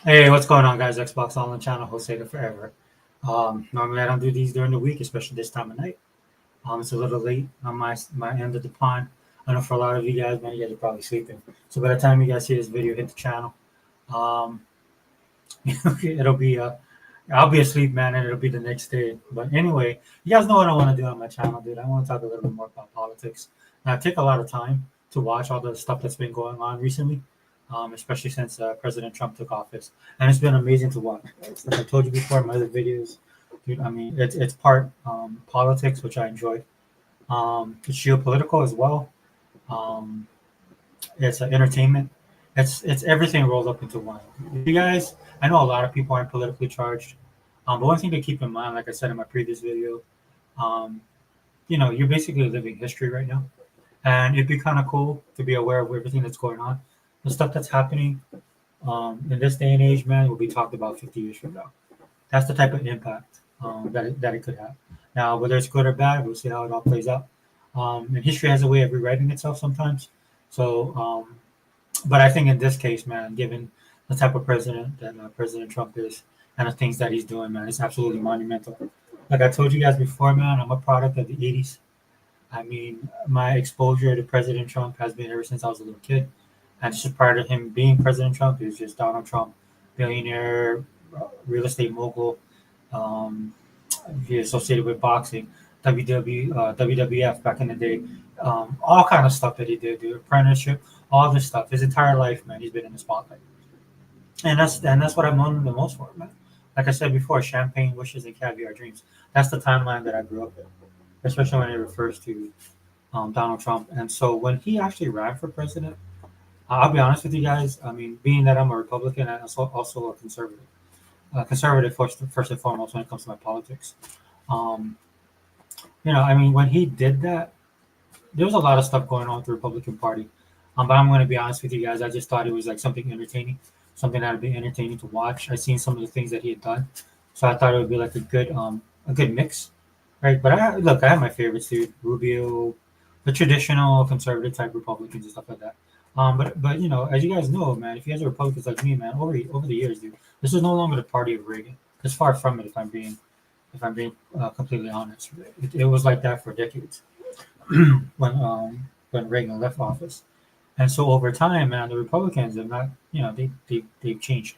Hey, what's going on, guys? Xbox Online Channel, Jose Forever. Normally, I don't do these during the week, especially this time of night. It's a little late on my end of the pond. I know for a lot of you guys, man, you guys are probably sleeping. So by the time you guys see this video hit the channel, um, it'll be I'll be asleep, man, and it'll be the next day. But anyway, you guys know what I want to do on my channel, dude. I want to talk a little bit more about politics. Now, I take a lot of time to watch all the stuff that's been going on recently, especially since President Trump took office, and it's been amazing to watch. Like I told you before in my other videos, dude. I mean, it's part politics, which I enjoy. It's geopolitical as well. Um, it's entertainment. It's everything rolled up into one. You guys, I know a lot of people aren't politically charged, but one thing to keep in mind, like I said in my previous video, um, you're basically living history right now, and it'd be kind of cool to be aware of everything that's going on, the stuff that's happening in this day and age. Man, will be talked about 50 years from now. That's the type of impact that it could have. Now, whether it's good or bad, we'll see how it all plays out. And history has a way of rewriting itself sometimes. So, but I think in this case, man, given the type of president that President Trump is and the things that he's doing, man, it's absolutely monumental. Like I told you guys before, man, I'm a product of the 80s. I mean, my exposure to President Trump has been ever since I was a little kid. And just prior to him being President Trump, he was just Donald Trump, billionaire, real estate mogul. Um, he associated with boxing, WWF back in the day, all kind of stuff that he did, dude, apprenticeship, all this stuff. His entire life, man, he's been in the spotlight, and that's what I've known him the most for, man. Like I said before, champagne wishes and caviar dreams. That's the timeline that I grew up in, especially when it refers to Donald Trump. And so when he actually ran for president, I'll be honest with you guys. I mean, being that I'm a Republican and also a conservative, conservative first and foremost when it comes to my politics. Um, I mean, when he did that, there was a lot of stuff going on with the Republican Party. But I'm going to be honest with you guys. I just thought it was like something entertaining, something that would be entertaining to watch. I seen some of the things that he had done, so I thought it would be like a good mix, right? But I have my favorites too: Rubio, the traditional conservative type Republicans and stuff like that. But as you guys know, man, if you guys are Republicans like me, man, over the years, dude, this is no longer the party of Reagan. It's far from it. If I'm being completely honest, it was like that for decades when Reagan left office. And so over time, man, the Republicans have not, they've changed.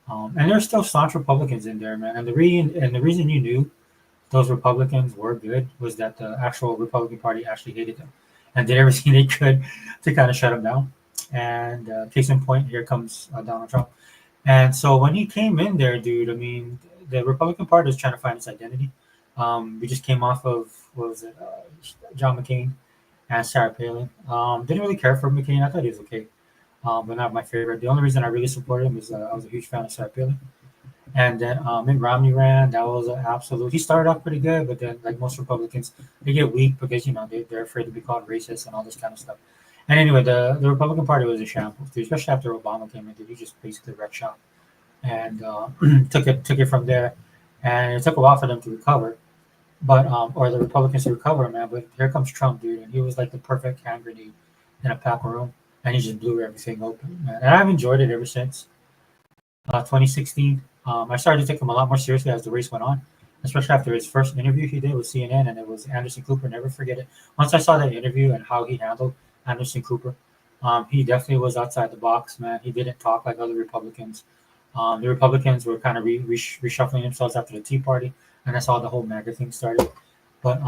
And there's still staunch Republicans in there, man. And the reason you knew those Republicans were good was that the actual Republican Party actually hated them and did everything they could to kind of shut them down. And case in point, here comes Donald Trump. And so when he came in there, dude, I mean, the Republican Party is trying to find its identity. We just came off of what was it, John McCain and Sarah Palin. Didn't really care for McCain. I thought he was okay, but not my favorite. The only reason I really supported him is I was a huge fan of Sarah Palin. And then Mitt Romney ran. That was an absolute. He started off pretty good, but then, like most Republicans, they get weak because they're afraid to be called racist and all this kind of stuff. And anyway, the Republican Party was a shambles, dude, especially after Obama came in. Dude, he just basically wrecked shop and took it from there. And it took a while for them to recover, but or the Republicans to recover, man. But here comes Trump, dude, and he was like the perfect hand grenade in a packed room, and he just blew everything open, man. And I've enjoyed it ever since 2016. I started to take him a lot more seriously as the race went on, especially after his first interview he did with CNN, and it was Anderson Cooper. Never forget it. Once I saw that interview and how he handled Anderson Cooper, he definitely was outside the box, man. He didn't talk like other Republicans. The Republicans were kind of reshuffling themselves after the Tea Party, and that's how the whole MAGA thing started. But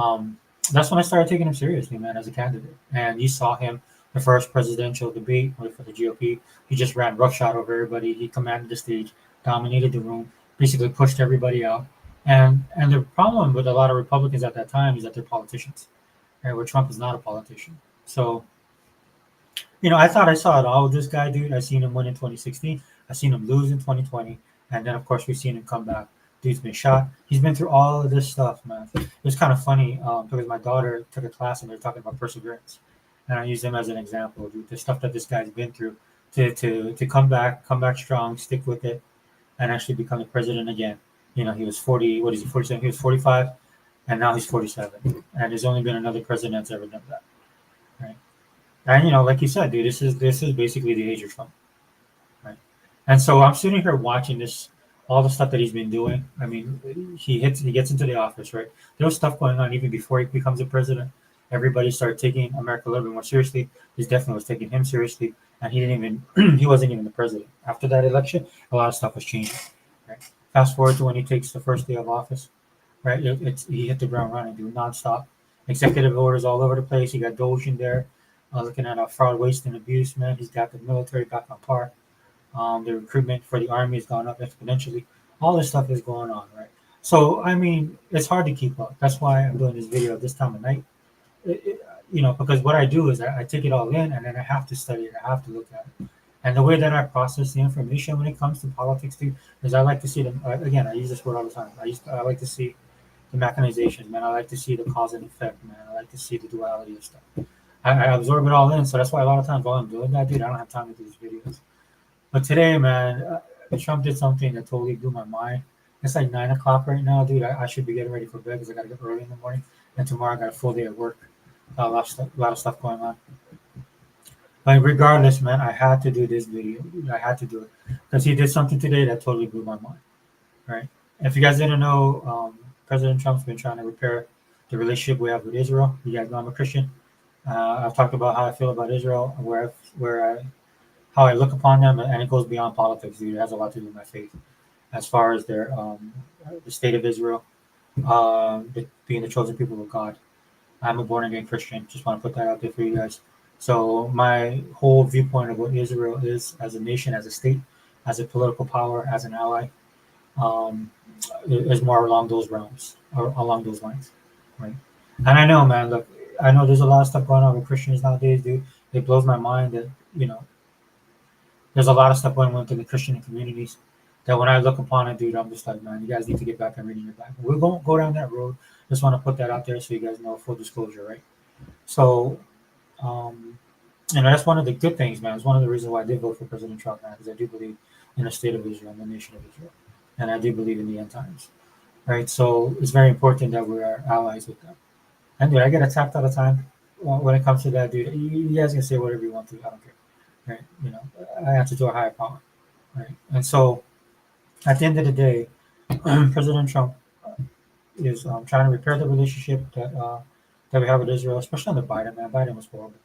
that's when I started taking him seriously, man, as a candidate. And you saw him the first presidential debate for the GOP. He just ran roughshod over everybody. He commanded the stage, dominated the room, basically pushed everybody out. And the problem with a lot of Republicans at that time is that they're politicians, right? Where Trump is not a politician. So I thought I saw it all with this guy, dude. I seen him win in 2016. I seen him lose in 2020, and then of course we've seen him come back. Dude's been shot. He's been through all of this stuff, man. It was kind of funny because my daughter took a class and they were talking about perseverance, and I use him as an example, dude. The stuff that this guy's been through to come back strong, stick with it, and actually become the president again. He was 40. What is he? 47. He was 45, and now he's 47. And there's only been another president that's ever done that, right? And like you said, dude, this is basically the age of Trump, right? And so I'm sitting here watching this, all the stuff that he's been doing. I mean, he gets into the office, right? There was stuff going on even before he becomes a president. Everybody started taking America a little bit more seriously. He definitely was taking him seriously, and he didn't even he wasn't even the president. After that election, a lot of stuff was changing. Right? Fast forward to when he takes the first day of office, right? He hit the ground running, dude, nonstop. Executive orders all over the place. You got Doge in there, looking at fraud, waste, and abuse, man. He's got the military back on par. The recruitment for the army has gone up exponentially. All this stuff is going on, right? So, I mean, it's hard to keep up. That's why I'm doing this video at this time of night. Because what I do is I take it all in and then I have to study it. I have to look at it. And the way that I process the information when it comes to politics, too, is I like to see them. Again, I use this word all the time. I like to see the mechanizations, man. I like to see the cause and effect, man. I like to see the duality of stuff. I absorb it all in. So that's why a lot of times while I'm doing that, dude, I don't have time to do these videos. But today, man, Trump did something that totally blew my mind. It's like 9 o'clock right now, dude. I should be getting ready for bed because I got to get early in the morning. And tomorrow I got a full day at work. A lot of stuff going on. But regardless, man, I had to do this video. Dude. I had to do it because he did something today that totally blew my mind. Right? If you guys didn't know, President Trump's been trying to repair the relationship we have with Israel. You guys know I'm a Christian. I've talked about how I feel about Israel, how I look upon them, and it goes beyond politics, dude. It has a lot to do with my faith, as far as the state of Israel, being the chosen people of God. I'm a born again Christian. Just want to put that out there for you guys. So my whole viewpoint of what Israel is as a nation, as a state, as a political power, as an ally, um, is more along those realms, or along those lines, right? And I know, man. Look, I know there's a lot of stuff going on with Christians nowadays, dude. It blows my mind that there's a lot of stuff going on within the Christian communities that when I look upon it, dude, I'm just like, man, you guys need to get back and reading your Bible. We won't go down that road. Just want to put that out there so you guys know, full disclosure, right? So, that's one of the good things, man. It's one of the reasons why I did vote for President Trump, man, because I do believe in the state of Israel and the nation of Israel. And I do believe in the end times, right? So it's very important that we are allies with them. And dude, I get attacked all the time when it comes to that, dude. You guys can say whatever you want to. I don't care. Right? I answer to a higher power, right? And so, at the end of the day, President Trump is trying to repair the relationship that we have with Israel, especially under Biden. Man, Biden was horrible,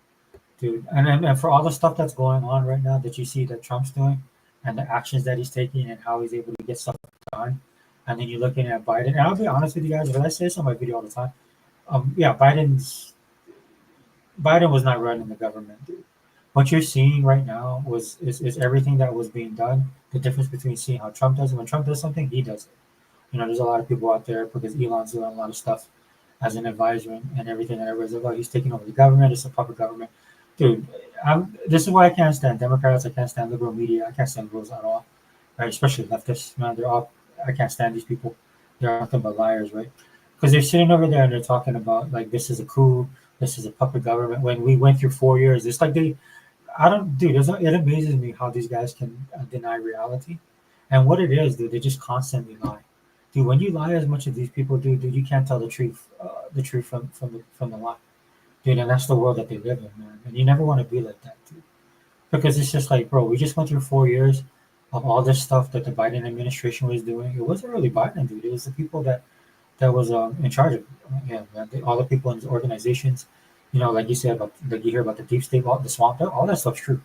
dude. And for all the stuff that's going on right now that you see that Trump's doing, and the actions that he's taking, and how he's able to get stuff done, and then you're looking at Biden. And I'll be honest with you guys, I say this on my video all the time. Yeah, Biden was not running the government, dude. What you're seeing right now is everything that was being done. The difference between seeing how Trump does it. When Trump does something, he does it. There's a lot of people out there because Elon's doing a lot of stuff as an advisor and everything. And everybody's like, oh, he's taking over the government. It's a puppet government. Dude, this is why I can't stand Democrats. I can't stand liberal media. I can't stand liberals at all. Right? Especially leftists. Man, I can't stand these people. They're nothing but liars, right? Because they're sitting over there and they're talking about, like, this is a coup. This is a puppet government. When we went through 4 years, it's like it amazes me how these guys can deny reality. And what it is, dude, they just constantly lie. Dude, when you lie as much as these people do, dude, you can't tell the truth from the lie. Dude, and that's the world that they live in, man. And you never want to be like that, dude. Because it's just like, bro, we just went through 4 years of all this stuff that the Biden administration was doing. It wasn't really Biden, dude. It was the people that was in charge of it. Yeah, man. All the people in the organizations, like you said, like you hear about the deep state, the swamp, all that stuff's true,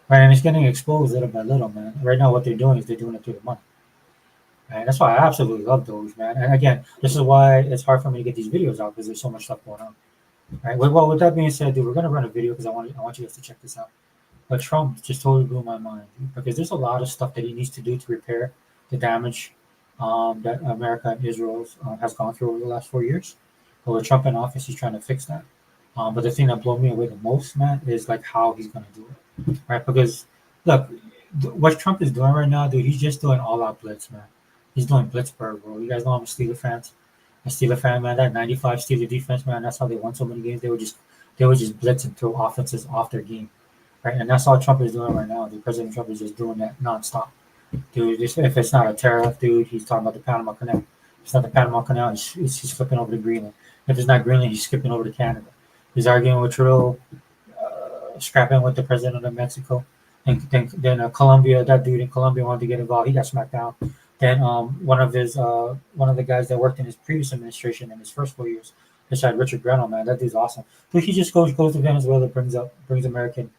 right? And it's getting exposed little by little, man. Right now, what they're doing is they're doing it through the money, and that's why I absolutely love those, man. And again, this is why it's hard for me to get these videos out because there's so much stuff going on, right? Well, with that being said, dude, we're gonna run a video because I want you guys to check this out. But Trump just totally blew my mind, dude, because there's a lot of stuff that he needs to do to repair the damage that America and Israel has gone through over the last 4 years. But with Trump in office, he's trying to fix that. But the thing that blew me away the most, man, is like how he's gonna do it, right? Because look, what Trump is doing right now, dude, he's just doing all-out blitz, man. He's doing Blitzburg, bro. You guys know I'm a Steeler fan. A Steeler fan, man. That '95 Steeler defense, man. That's how they won so many games. They would just blitz and throw offenses off their game, right? And that's all Trump is doing right now. The President Trump is just doing that nonstop, dude. If it's not a tariff, dude, he's talking about the Panama Canal. If it's not the Panama Canal, he's flipping over to Greenland. If it's not Greenland, he's skipping over to Canada. He's arguing with Trudeau, scrapping with the president of Mexico. And then Colombia, that dude in Colombia wanted to get involved. He got smacked down. Then one of the guys that worked in his previous administration in his first 4 years, this guy Richard Grenell, man, that dude's awesome. But he just goes to Venezuela, brings American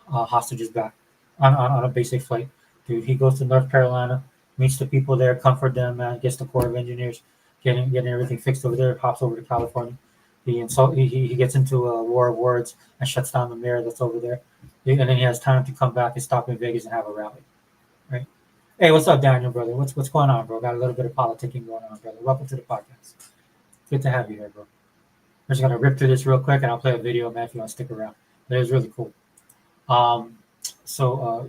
hostages back on a basic flight. Dude, he goes to North Carolina, meets the people there, comfort them, man, gets the Corps of Engineers, getting everything fixed over there, hops over to California. He gets into a war of words and shuts down the mayor that's over there. And then he has time to come back and stop in Vegas and have a rally. Right. Hey, what's up, Daniel, brother? What's going on, bro? Got a little bit of politicking going on, brother. Welcome to the podcast. Good to have you here, bro. We're just gonna rip through this real quick, and I'll play a video, man, if you want to stick around. But it was really cool. Um,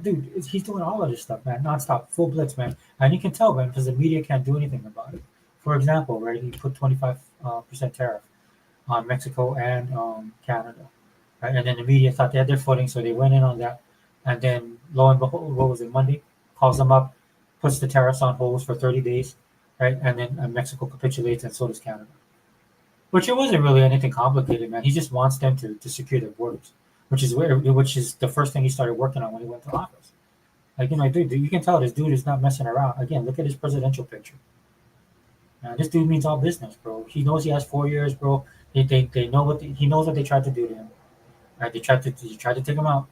dude, he's doing all of this stuff, man, nonstop, full blitz, man, and you can tell, man, because the media can't do anything about it. For example, right, he put 25% tariff on Mexico and Canada, right, and then the media thought they had their footing, so they went in on that, and then lo and behold, what was it, Monday? Calls them up, puts the tariffs on hold for 30 days, right, and then Mexico capitulates, and so does Canada. Which it wasn't really anything complicated, man. He just wants them to secure their borders, which is the first thing he started working on when he went to office. Like, dude, you can tell this dude is not messing around. Again, look at his presidential picture. This dude means all business, bro. He knows he has 4 years, bro. They know he knows what they tried to do to him. Right? They tried to take him out,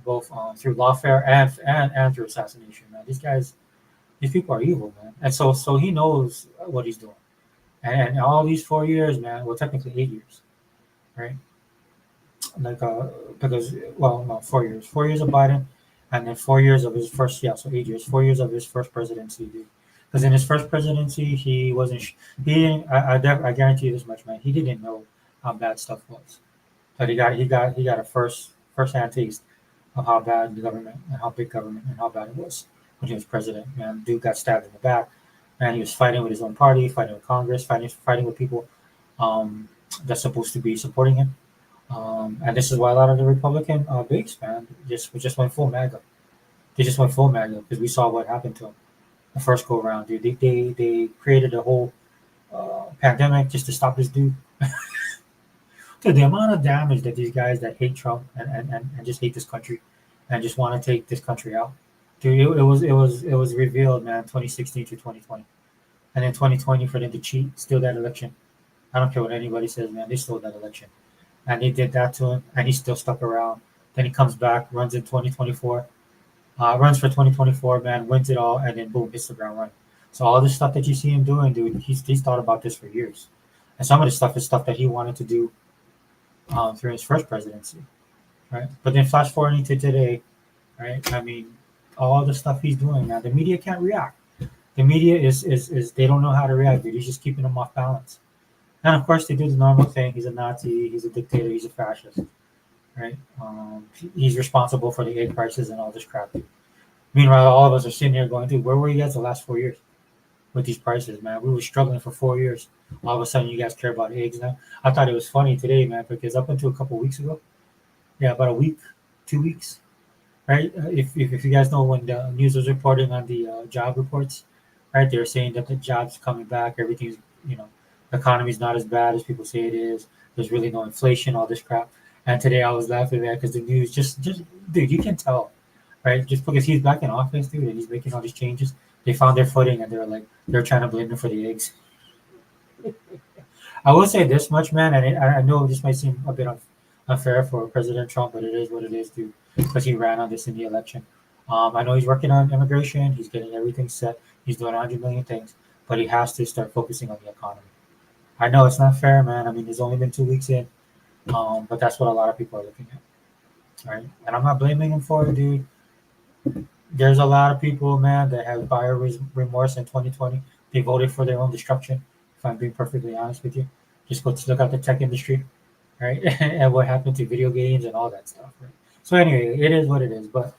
both through lawfare and through assassination. Man, these people are evil, man. And so he knows what he's doing. And all these 4 years, man, well, technically 8 years, right? Like, because, well, no, 4 years. 4 years of Biden, and then 4 years of his first, yeah, so 8 years, 4 years of his first presidency, dude. Because in his first presidency, he wasn't, he didn't, I guarantee you this much, man, he didn't know how bad stuff was. But he got a first-hand taste of how bad the government and how big government and how bad it was when he was president. Man, dude got stabbed in the back. And he was fighting with his own party, fighting with Congress, fighting with people that's supposed to be supporting him. And this is why a lot of the Republican base, man, just went full MAGA. They just went full MAGA because we saw what happened to them the first go around, dude. They created a whole pandemic just to stop this dude. Dude, the amount of damage that these guys that hate Trump and just hate this country and just want to take this country out. Dude, it was revealed, man, 2016 to 2020. And then 2020 for them to cheat, steal that election. I don't care what anybody says, man. They stole that election. And they did that to him, and he's still stuck around. Then he comes back, runs in 2024, runs for 2024, man, wins it all, and then boom, hits the ground running. So all this stuff that you see him doing, dude, he's thought about this for years. And some of the stuff is stuff that he wanted to do through his first presidency, right? But then flash forwarding to today, right? I mean, all the stuff he's doing now, the media can't react. The media is they don't know how to react, dude. He's just keeping them off balance. And of course, they do the normal thing. He's a Nazi. He's a dictator. He's a fascist, right? He's responsible for the egg prices and all this crap. Dude. Meanwhile, all of us are sitting here going, dude, where were you guys the last 4 years with these prices, man? We were struggling for 4 years. All of a sudden, you guys care about eggs now. I thought it was funny today, man, because up until a couple weeks ago, yeah, about a week, 2 weeks, right? If you guys know when the news was reporting on the job reports, right? They're saying that the jobs coming back, everything's, the economy's not as bad as people say it is. There's really no inflation, all this crap. And today I was laughing at because the news just dude, you can tell, right? Just because he's back in office, dude, and he's making all these changes, they found their footing and they're trying to blame him for the eggs. I will say this much, man, and I know this might seem a bit unfair for President Trump, but it is what it is, dude, because he ran on this in the election. I know he's working on immigration. He's getting everything set. He's doing 100 million things, but he has to start focusing on the economy. I know it's not fair, man. I mean, he's only been 2 weeks in, but that's what a lot of people are looking at, right? And I'm not blaming him for it, dude. There's a lot of people, man, that have buyer remorse in 2020. They voted for their own destruction, if I'm being perfectly honest with you. Just go to look at the tech industry, right? And what happened to video games and all that stuff, right? So anyway, it is what it is. But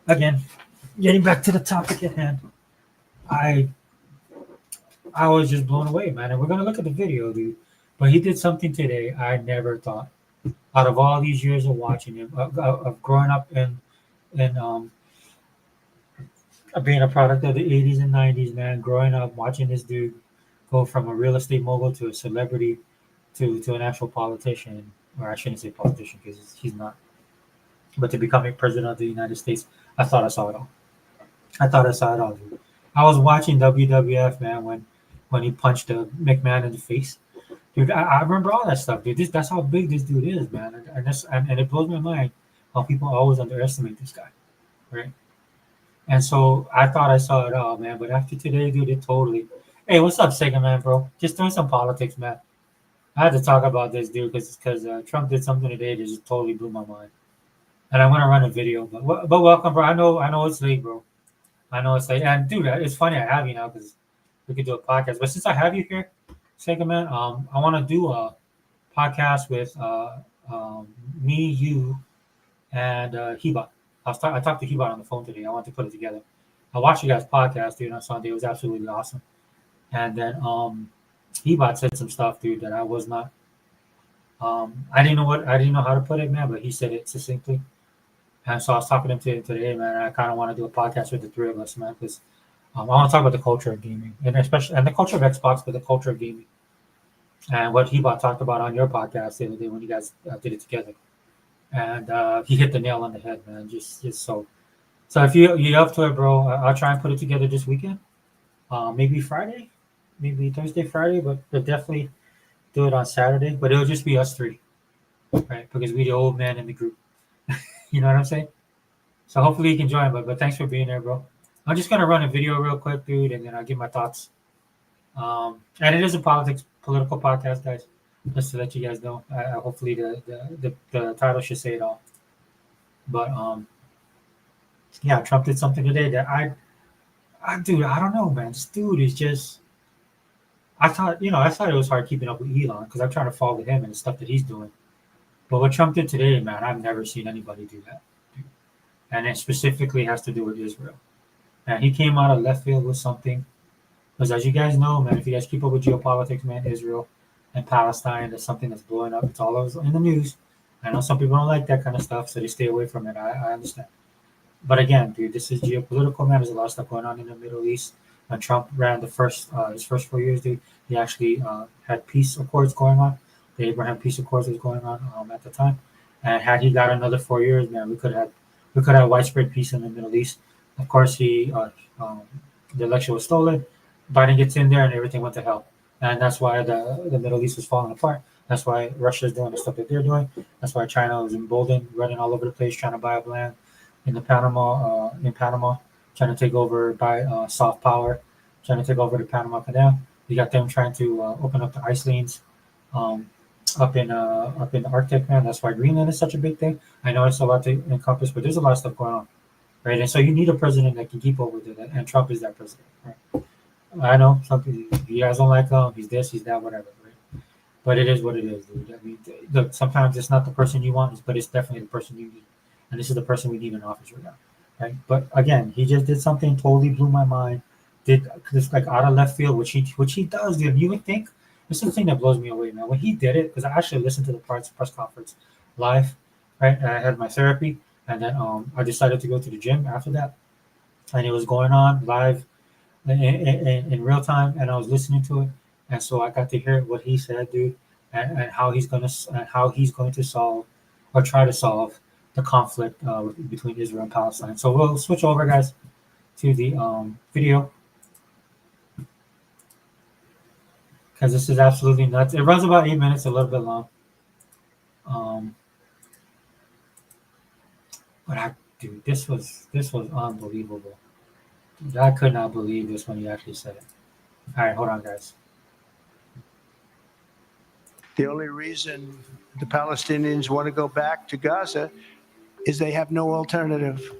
again, getting back to the topic at hand, I was just blown away, man. And we're gonna look at the video, dude. But he did something today I never thought. Out of all these years of watching him, of growing up in being a product of the 80s and 90s, man, growing up watching this dude go from a real estate mogul to a celebrity to an actual politician, or I shouldn't say politician because he's not. But to becoming president of the United States, I thought I saw it all. I thought I saw it all, dude. I was watching WWF, man, when he punched McMahon in the face. Dude, I remember all that stuff, dude. That's how big this dude is, man. And it blows my mind how people always underestimate this guy, right? And so I thought I saw it all, man. But after today, dude, it totally. Hey, what's up, Sega man, bro? Just doing some politics, man. I had to talk about this, dude, because Trump did something today that just totally blew my mind. And I'm gonna run a video, but welcome, bro. I know it's late, bro. I know it's late, and dude, it's funny I have you now because we could do a podcast. But since I have you here, Sega man, I want to do a podcast with um, me, you, and Hebot. I talked to Hebot on the phone today. I want to put it together. I watched you guys' podcast, dude, on Sunday. It was absolutely awesome. And then Hebot said some stuff, dude, that I was not. I didn't know how to put it, man, but he said it succinctly. And so I was talking to him today, man. And I kind of want to do a podcast with the three of us, man, because I want to talk about the culture of gaming, and especially and the culture of Xbox, but the culture of gaming, and what Hebot talked about on your podcast the other day when you guys did it together. And he hit the nail on the head, man. Just so. So if you're up to it, bro, I'll try and put it together this weekend. Maybe Friday, maybe Thursday, Friday, but we'll definitely do it on Saturday. But it'll just be us three, right? Because we the old man in the group. You know what I'm saying? So hopefully you can join. But thanks for being there, bro. I'm just gonna run a video real quick, dude, and then I'll give my thoughts. And it is a political podcast, guys. Just to let you guys know. Hopefully the title should say it all. But yeah, Trump did something today that dude, I don't know, man. This dude is just. I thought it was hard keeping up with Elon because I'm trying to follow him and the stuff that he's doing. But what Trump did today, man, I've never seen anybody do that. And it specifically has to do with Israel. And he came out of left field with something. Because as you guys know, man, if you guys keep up with geopolitics, man, Israel and Palestine, that's something that's blowing up. It's all over in the news. I know some people don't like that kind of stuff, so they stay away from it. I understand. But again, dude, this is geopolitical, man. There's a lot of stuff going on in the Middle East. When Trump ran his first 4 years, dude, he actually had peace accords going on. The Abraham peace accords was going on at the time. And had he got another 4 years, man, we could have widespread peace in the Middle East. Of course, the election was stolen. Biden gets in there, and everything went to hell. And that's why the Middle East is falling apart. That's why Russia's doing the stuff that they're doing. That's why China is emboldened, running all over the place, trying to buy up land in Panama, trying to take over by soft power, trying to take over the Panama Canal. You got them trying to open up the ice lanes um, up in the Arctic, man. That's why Greenland is such a big thing. I know it's a lot to encompass, but there's a lot of stuff going on, right? And so you need a president that can keep up with it, and Trump is that president, right? I know some people, you guys don't like him. He's this, he's that, whatever, right? But it is what it is, dude. I mean, look, sometimes it's not the person you want, but it's definitely the person you need. And this is the person we need in office right now, right? But again, he just did something totally blew my mind. Did this like out of left field, which he does, dude. You would think this is the thing that blows me away, man. When he did it, because I actually listened to the press conference live, right? I had my therapy, and then I decided to go to the gym after that, and it was going on live in real time, and I was listening to it, and so I got to hear what he said, dude, and how he's going to solve or try to solve the conflict between Israel and Palestine. So we'll switch over, guys, to the video because this is absolutely nuts. It runs about 8 minutes, a little bit long. Um, but dude, this was unbelievable. Dude, I could not believe this when he actually said it. All right, hold on, guys. The only reason the Palestinians want to go back to Gaza is they have no alternative.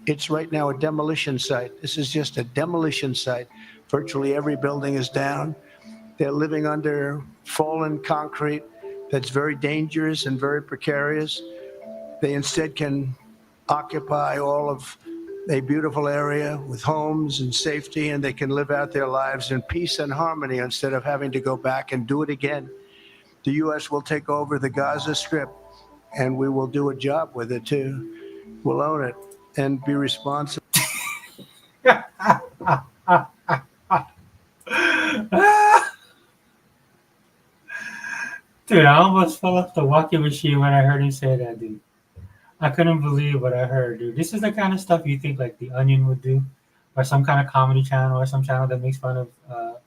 It's right now a demolition site. This is just a demolition site. Virtually every building is down. They're living under fallen concrete that's very dangerous and very precarious. They instead can occupy all of a beautiful area with homes and safety, and they can live out their lives in peace and harmony instead of having to go back and do it again. The U.S. will take over the Gaza Strip, and we will do a job with it too. We'll own it and be responsible. Dude, I almost fell off the walking machine when I heard him say that, dude. I couldn't believe what I heard, dude. This is the kind of stuff you think like The Onion would do, or some kind of comedy channel, or some channel that makes fun of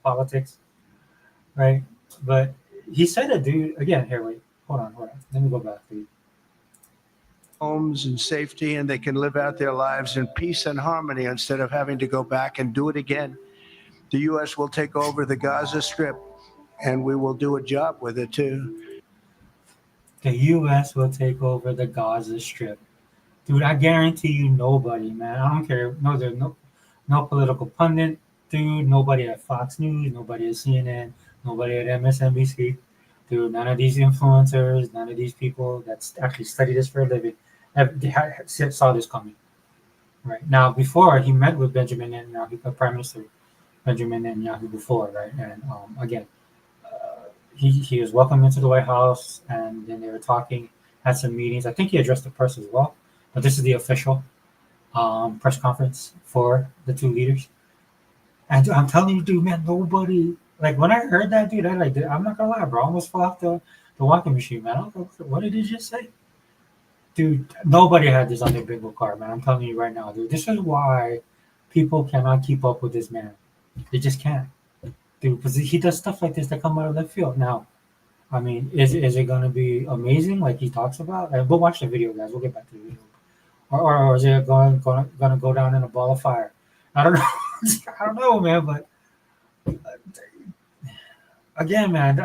politics, right? But he said it, dude. Again, here, wait, hold on. Let me go back, dude. Homes and safety, and they can live out their lives in peace and harmony instead of having to go back and do it again. The U.S. will take over the Gaza Strip, and we will do a job with it too. The U.S. will take over the Gaza Strip, dude. I guarantee you, nobody, man. I don't care. No, there's no political pundit, dude. Nobody at Fox News, nobody at CNN, nobody at MSNBC, dude. None of these influencers, none of these people that actually study this for a living, saw this coming. Right now, before he met with Benjamin Netanyahu, Prime Minister Benjamin Netanyahu before, right? And again, he was welcomed into the White House, and then they were talking, had some meetings. I think he addressed the press as well, but this is the official press conference for the two leaders. And I'm telling you, dude, man, nobody like when I heard that, dude. I'm not gonna lie, bro. I almost fell off the walking machine, man. I was like, what did he just say? Dude, nobody had this on their bingo card, man. I'm telling you right now, dude. This is why people cannot keep up with this man. They just can't, dude, because he does stuff like this that come out of left field. Now, I mean, is it gonna be amazing like he talks about? We'll watch the video, guys. We'll get back to the video. Or is it gonna go down in a ball of fire? I don't know. I don't know, man. But again, man,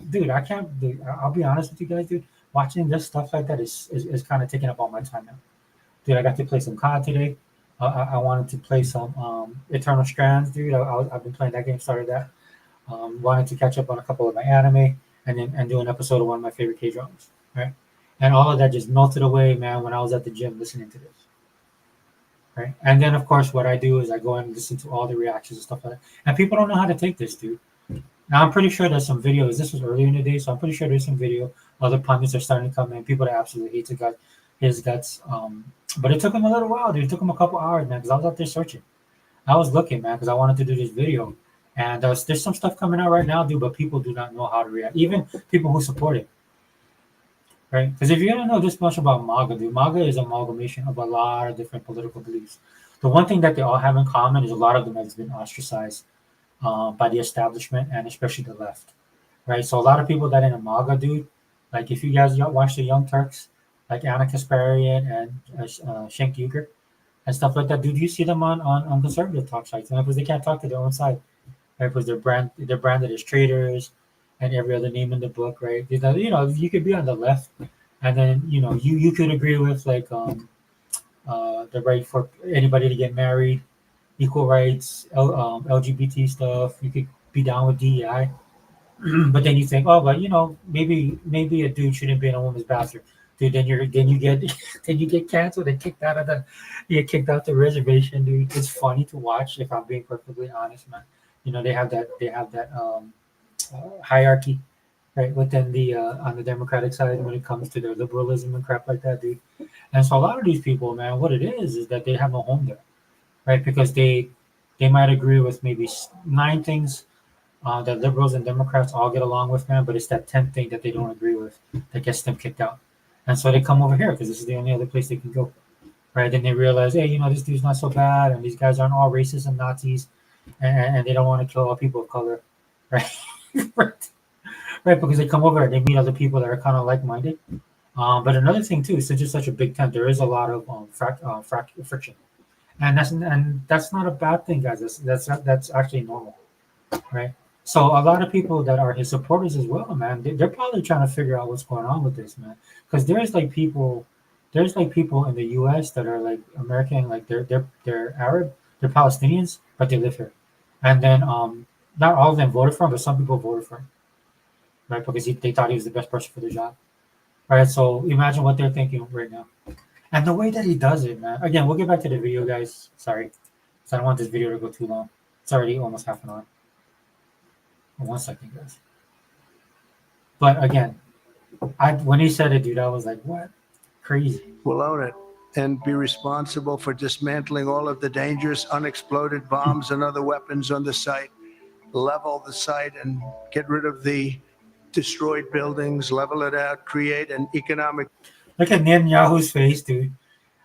dude, I can't. Dude, I'll be honest with you guys, dude. Watching this stuff like that is kind of taking up all my time now. Dude, I got to play some COD today. I wanted to play some Eternal Strands, dude. I've been playing that game, started that. Wanted to catch up on a couple of my anime and do an episode of one of my favorite K dramas, right? And all of that just melted away, man, when I was at the gym listening to this, right? And then, of course, what I do is I go and listen to all the reactions and stuff like that. And people don't know how to take this, dude. Now, I'm pretty sure there's some videos. This was earlier in the day, so I'm pretty sure there's some video. Other pundits are starting to come in. People that absolutely hate his guts. But it took him a little while, dude. It took him a couple hours, man, because I was out there searching. I was looking, man, because I wanted to do this video. And there's some stuff coming out right now, dude, but people do not know how to react. Even people who support it, right? Because if you don't know this much about MAGA, dude, MAGA is an amalgamation of a lot of different political beliefs. The one thing that they all have in common is a lot of them has been ostracized by the establishment and especially the left, right? So a lot of people that in a MAGA, dude, like if you guys watch the Young Turks, like Anna Kasparian and Cenk Uygur and stuff like that, dude, you see them on conservative talk sites, and because they can't talk to their own side, right? Because they're branded as traitors and every other name in the book, right? You could be on the left, and then you could agree with like the right for anybody to get married, equal rights, LGBT stuff. You could be down with DEI, but then you think, oh, but maybe a dude shouldn't be in a woman's bathroom. Dude, then you get then you get canceled and kicked out of you get kicked out the reservation, dude. It's funny to watch if I'm being perfectly honest, man. They have that hierarchy, right, within the on the Democratic side when it comes to their liberalism and crap like that, dude. And so a lot of these people, man, what it is that they have no home there, right? Because they might agree with maybe 9 things that liberals and Democrats all get along with, man, but it's that 10th thing that they don't agree with that gets them kicked out. And so they come over here because this is the only other place they can go, right? Then they realize, hey, this dude's not so bad, and these guys aren't all racist and Nazis, and they don't want to kill all people of color, right? right, right, because they come over and they meet other people that are kind of like-minded. But another thing too, since it's such a big tent, there is a lot of friction, and that's not a bad thing, guys. That's actually normal, right? So a lot of people that are his supporters as well, man, they're probably trying to figure out what's going on with this, man, because there's like people in the U.S. that are like American, like they're Arab, they're Palestinians, but they live here, and then not all of them voted for him, but some people voted for him, right, because they thought he was the best person for the job, right? So imagine what they're thinking right now, and the way that he does it, man. Again, we'll get back to the video, guys. Sorry, so I don't want this video to go too long. It's already almost half an hour. 1 second, guys. But again, when he said it, dude, I was like, what? Crazy. We'll own it and be responsible for dismantling all of the dangerous unexploded bombs and other weapons on the site, level the site and get rid of the destroyed buildings, level it out, create an economic. Look at Netanyahu's face, dude.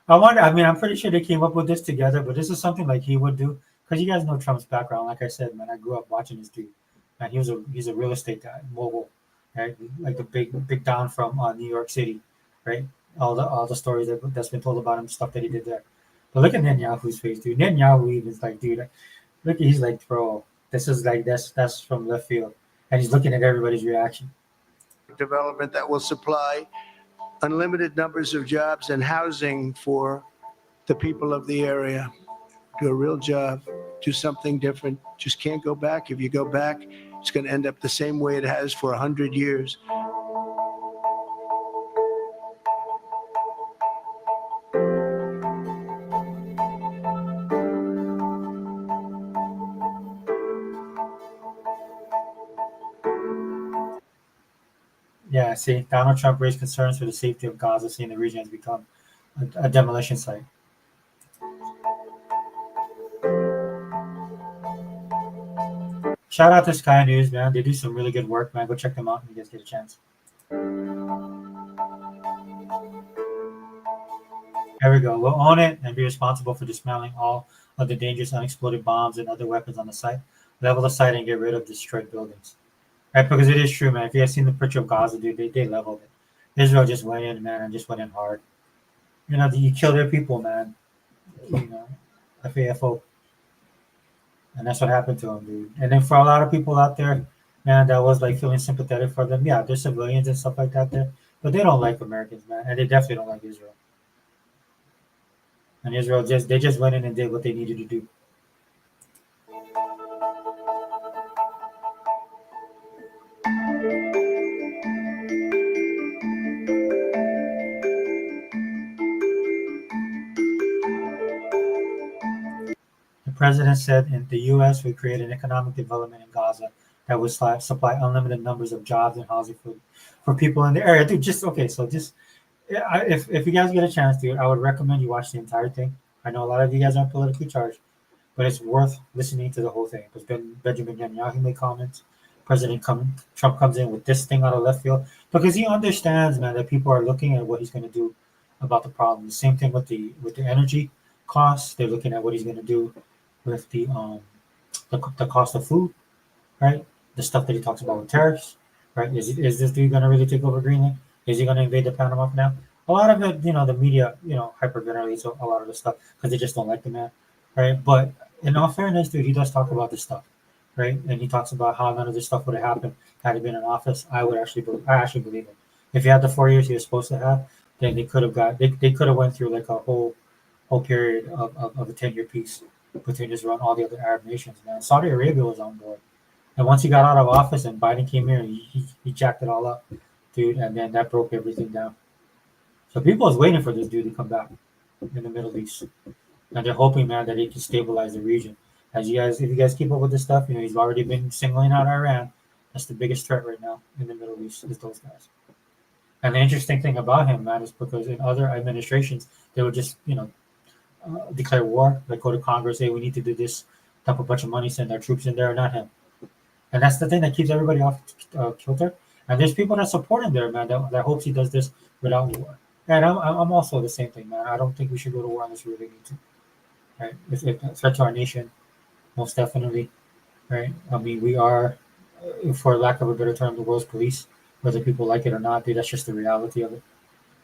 I wonder. I mean, I'm pretty sure they came up with this together, but this is something like he would do because you guys know Trump's background. Like I said, man, I grew up watching this dude. Man, he's a real estate guy, mogul, right? Like the big Don from New York City, right? All the stories that's been told about him, stuff that he did there. But look at Netanyahu's face, dude. Netanyahu even is like, dude, look, he's like, bro, this is like that's from left field, and he's looking at everybody's reaction. Development that will supply unlimited numbers of jobs and housing for the people of the area. Do a real job, do something different. Just can't go back. If you go back, it's going to end up the same way it has for 100 years. Yeah, see, Donald Trump raised concerns for the safety of Gaza, saying the region has become a demolition site. Shout out to Sky News, man. They do some really good work, man. Go check them out when you guys get a chance. There we go. We'll own it and be responsible for dismantling all of the dangerous unexploded bombs and other weapons on the site. Level the site and get rid of destroyed buildings. Right? Because it is true, man. If you guys seen the picture of Gaza, dude, they leveled it. Israel just went in, man, and just went in hard. You know, you kill their people, man. You know, FAFO. And that's what happened to them, dude. And then for a lot of people out there, man, that was like feeling sympathetic for them. Yeah, there's civilians and stuff like that there, but they don't like Americans, man, and they definitely don't like Israel. And Israel just went in and did what they needed to do. The president said in the U.S. would create an economic development in Gaza that would supply unlimited numbers of jobs and housing for people in the area. Dude, just okay. So just if you guys get a chance, dude, I would recommend you watch the entire thing. I know a lot of you guys aren't politically charged, but it's worth listening to the whole thing because Benjamin Netanyahu made comments. Trump comes in with this thing out of left field because he understands, man, that people are looking at what he's going to do about the problem. The same thing with the energy costs. They're looking at what he's going to do with the cost of food, right? The stuff that he talks about with tariffs, right? Is this dude going to really take over Greenland? Is he going to invade the Panama Canal? A lot of it, the media, hyperventilates a lot of the stuff because they just don't like the man, right? But in all fairness, dude, he does talk about this stuff, right? And he talks about how none of this stuff would have happened had he been in office. I actually believe it. If he had the 4 years he was supposed to have, then they could have went through like a whole period of a 10-year peace between Israel and all the other Arab nations, man. Saudi Arabia was on board. And once he got out of office and Biden came here, he jacked it all up, dude, and then that broke everything down. So people is waiting for this dude to come back in the Middle East. And they're hoping, man, that he can stabilize the region. If you guys keep up with this stuff, he's already been singling out Iran. That's the biggest threat right now in the Middle East is those guys. And the interesting thing about him, man, is because in other administrations, they would just, declare war, like go to Congress, hey, we need to do this, dump a bunch of money, send our troops in there, not him. And that's the thing that keeps everybody off kilter. And there's people that support him there, man, that hopes he does this without war. And I'm also the same thing, man. I don't think we should go to war unless we really need to. Right? If a threat to our nation, most definitely. Right? I mean, we are, for lack of a better term, the world's police, whether people like it or not. Dude, that's just the reality of it.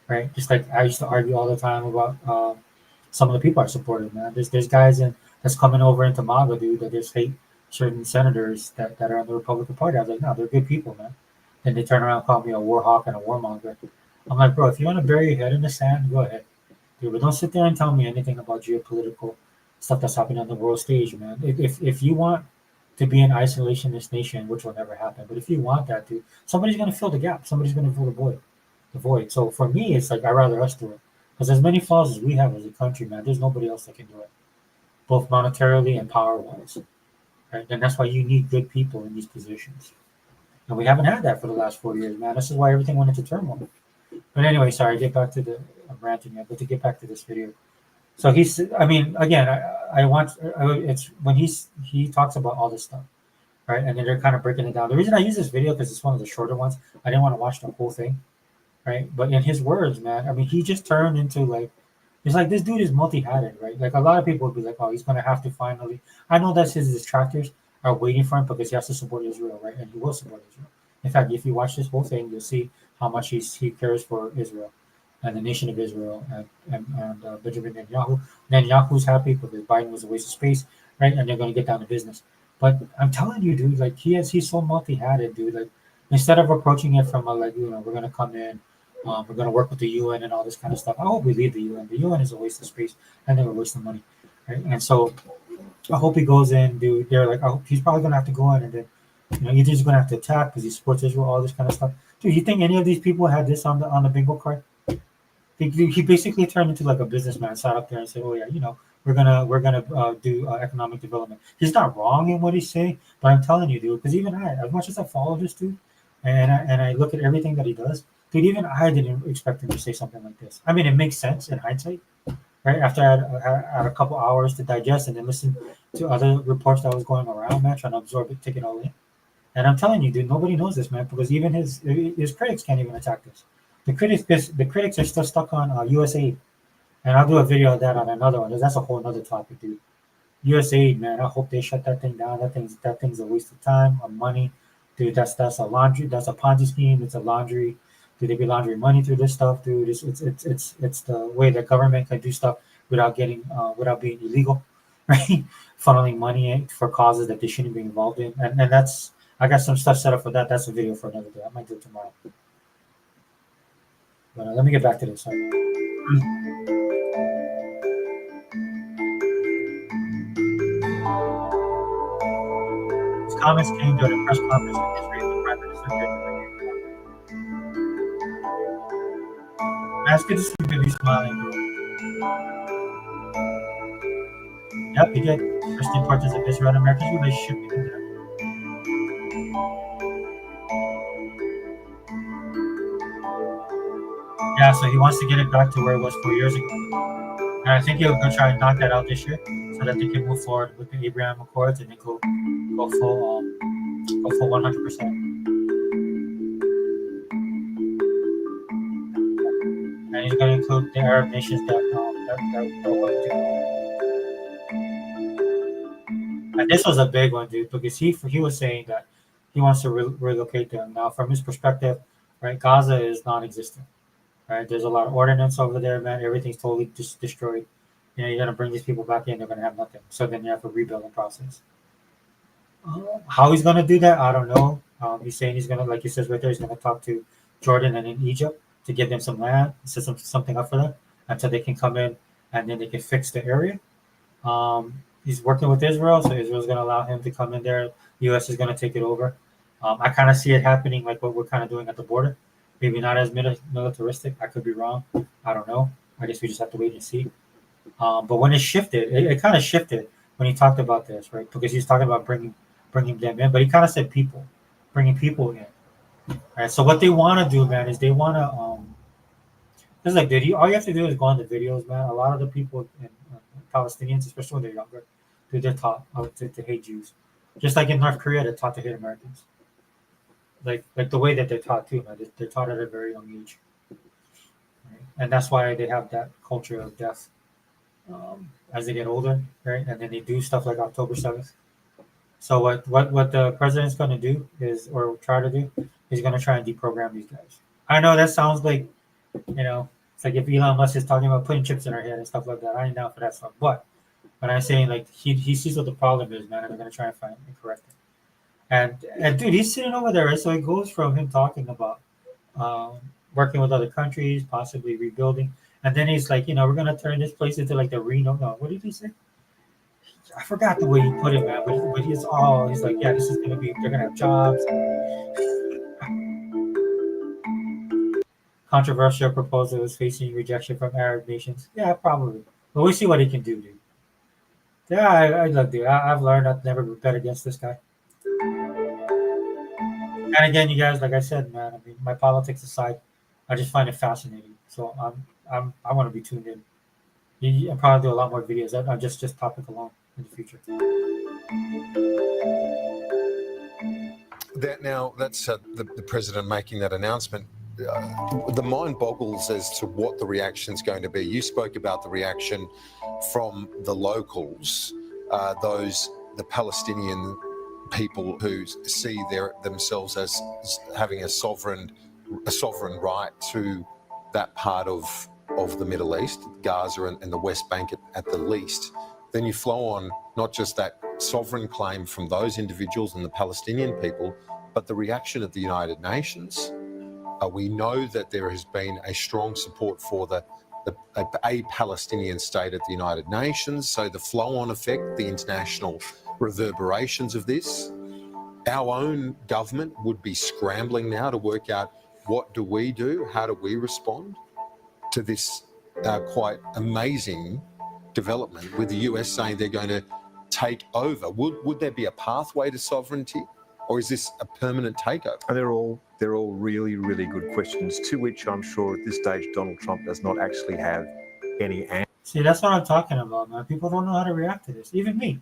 Right? Just like I used to argue all the time about some of the people I supported, man. There's guys that's coming over into MAGA, dude, that just hate certain senators that are in the Republican Party. I was like, no, they're good people, man. Then they turn around and call me a war hawk and a warmonger. I'm like, bro, if you want to bury your head in the sand, go ahead. Dude, but don't sit there and tell me anything about geopolitical stuff that's happening on the world stage, man. If you want to be an isolationist nation, which will never happen, but if you want that, dude, somebody's gonna fill the gap. Somebody's gonna fill the void. So for me, it's like I'd rather us do it. Because as many flaws as we have as a country, man, there's nobody else that can do it, both monetarily and power wise. Right? And that's why you need good people in these positions. And we haven't had that for the last 4 years, man. This is why everything went into turmoil. But anyway, sorry, get back to I'm ranting yet, but to get back to this video. So I mean, again, it's when he talks about all this stuff, right? And then they're kind of breaking it down. The reason I use this video because it's one of the shorter ones. I didn't want to watch the whole thing, right? But in his words, man, I mean, he just turned into like, it's like this dude is multi-hatted, right? Like a lot of people would be like, oh, he's gonna have to finally. I know that his detractors are waiting for him because he has to support Israel, right? And he will support Israel. In fact, if you watch this whole thing, you'll see how much he cares for Israel and the nation of Israel and Benjamin Netanyahu. Netanyahu's happy because Biden was a waste of space, right? And they're gonna get down to business. But I'm telling you, dude, like he's so multi-hatted, dude. Like instead of approaching it from a like, we're gonna come in, we're going to work with the UN and all this kind of stuff. I hope we leave the UN. The UN is a waste of space and they're a waste of money, right? And so I hope he goes in, dude. They're like, I hope he's probably going to have to go in and then, either he's going to have to attack because he supports Israel, all this kind of stuff. Dude, you think any of these people had this on the bingo card? He basically turned into like a businessman, sat up there and said, "Oh yeah, we're gonna do economic development." He's not wrong in what he's saying, but I'm telling you, dude, because even I, as much as I follow this dude, and I look at everything that he does, dude, even I didn't expect him to say something like this. I mean, it makes sense in hindsight, right? After I had a couple hours to digest and then listen to other reports that was going around, man, trying to absorb it, take it all in. And I'm telling you, dude, nobody knows this, man, because even his critics can't even attack this. The critics are still stuck on USAID, and I'll do a video of that on another one. That's a whole other topic, dude. USAID, man, I hope they shut that thing down. That thing's a waste of time, of money, dude. That's a laundry. That's a Ponzi scheme. It's a laundry. Dude, they be laundering money through this stuff, dude. It's the way the government can do stuff without being illegal, right? Funneling money in for causes that they shouldn't be involved in, and that's I got some stuff set up for that. That's a video for another day. I might do it tomorrow. But let me get back to this. Sorry. His comments came during a press conference with Israeli Prime Minister Benjamin Netanyahu. Man, it's good to see baby smiling, bro. Yep, he did. First the importance of Israel and America's relationship. He did that. Yeah, so he wants to get it back to where it was 4 years ago. And I think he'll go try and knock that out this year so that they can move forward with the Abraham Accords and then go full 100%. And he's going to include the Arab nations that are willing to. And this was a big one, dude, because he was saying that he wants to relocate them. Now, from his perspective, right, Gaza is non-existent. Right, there's a lot of ordinance over there, man. Everything's totally just destroyed. You're gonna bring these people back in, they're gonna have nothing. So then you have a rebuilding process. How he's gonna do that, I don't know. He's saying he's gonna, like he says right there, he's gonna talk to Jordan and in Egypt to give them some land, set something up for them until they can come in and then they can fix the area. He's working with Israel, so Israel's gonna allow him to come in there. U.S. is gonna take it over. I kind of see it happening like what we're kind of doing at the border. Maybe not as militaristic. I could be wrong. I don't know. I guess we just have to wait and see. But when it shifted, it kind of shifted when he talked about this, right? Because he's talking about bringing them in, but he kind of said people, bringing people in. Right. So what they want to do, man, is they want to. It's like, dude, all you have to do is go on the videos, man. A lot of the people, Palestinians, especially when they're younger, dude, they're taught to hate Jews, just like in North Korea, they're taught to hate Americans. Like the way that they're taught too, man. They're taught at a very young age, right? And that's why they have that culture of death as they get older, right? And then they do stuff like October 7th. So what the president's going to do is, or try to do, is going to try and deprogram these guys. I know that sounds like, it's like if Elon Musk is talking about putting chips in our head and stuff like that. I ain't down for that stuff. But I'm saying like he sees what the problem is, man, and they're going to try and find and correct it. And dude, he's sitting over there. So it goes from him talking about working with other countries, possibly rebuilding, and then he's like, we're gonna turn this place into like the Reno. No, what did he say? I forgot the way he put it, man. But he's like, yeah, this is gonna be. They're gonna have jobs. Controversial proposal is facing rejection from Arab nations. Yeah, probably. But we'll see what he can do, dude. Yeah, I love, dude. I've learned I've never bet against this guy. And again, you guys, like I said, man, I mean, my politics aside, I just find it fascinating. So I want to be tuned in. I'll probably do a lot more videos on just topic alone in the future. That's the president making that announcement. the mind boggles as to what the reaction is going to be. You spoke about the reaction from the locals, the Palestinian people who see themselves as having a sovereign right to that part of the Middle East, Gaza and the West Bank at the least. Then you flow on not just that sovereign claim from those individuals and the Palestinian people, but the reaction of the United Nations. We know that there has been a strong support for a Palestinian state at the United Nations. So the flow-on effect, the international reverberations of this, our own government would be scrambling now to work out what do we do, how do we respond to this quite amazing development with the US saying they're going to take over. Would there be a pathway to sovereignty, or is this a permanent takeover? They're all really, really good questions, to which I'm sure at this stage Donald Trump does not actually have any answer. See, that's what I'm talking about, man. People don't know how to react to this. Even me.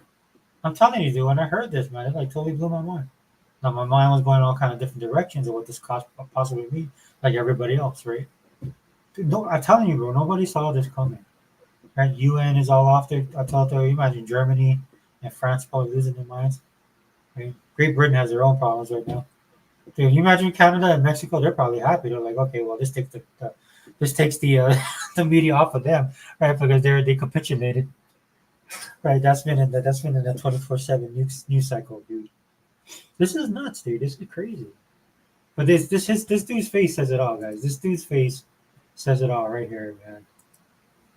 I'm telling you, dude, when I heard this, man, it like totally blew my mind. Now, my mind was going all kind of different directions of what this could possibly mean, like everybody else, right? Dude, no, I'm telling you, bro, nobody saw this coming. Right? UN is all off their. I thought, imagine Germany and France probably losing their minds. Right? Great Britain has their own problems right now. Dude, you imagine Canada and Mexico? They're probably happy. They're like, okay, well, this takes the the media off of them, right? Because they capitulated. Right, that's been in the 24/7 news cycle, dude. This is nuts, dude. This is crazy. But this dude's face says it all, guys. This dude's face says it all right here, man.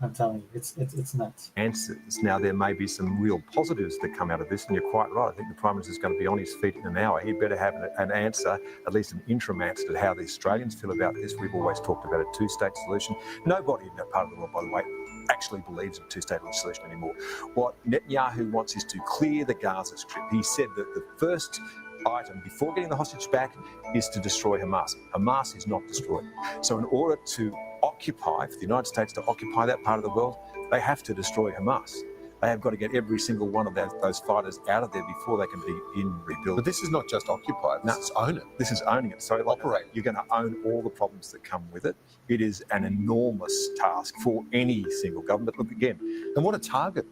I'm telling you, it's nuts. Answers. Now, there may be some real positives that come out of this, and you're quite right. I think the Prime Minister is going to be on his feet in an hour. He'd better have an answer, at least an interim answer, to how the Australians feel about this. We've always talked about a two-state solution. Nobody in that part of the world, by the way, actually believes in a two-state solution anymore. What Netanyahu wants is to clear the Gaza Strip. He said that the first item before getting the hostage back is to destroy Hamas. Hamas is not destroyed. So in order to occupy, for the United States to occupy that part of the world, they have to destroy Hamas. They have got to get every single one of those fighters out of there before they can be rebuilt. But this is not just occupy, this is own it. This is owning it. So operate. You're going to own all the problems that come with it. It is an enormous task for any single government. Look again. And what a target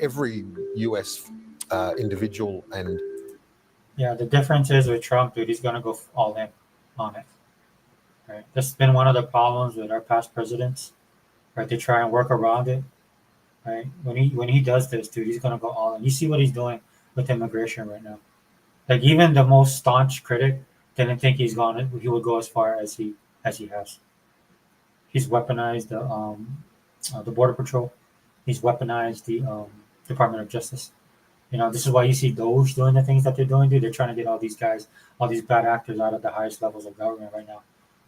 every US individual and... Yeah, the difference is with Trump, dude, he's going to go all in on it. Right? This has been one of the problems with our past presidents. Right? They try and work around it. Right? When he does this, dude, he's going to go all in. You see what he's doing with immigration right now. Like, even the most staunch critic didn't think he would go as far as he has. He's weaponized the Border Patrol. He's weaponized the Department of Justice. This is why you see Doge doing the things that they're doing, dude. They're trying to get all these guys, all these bad actors out of the highest levels of government right now,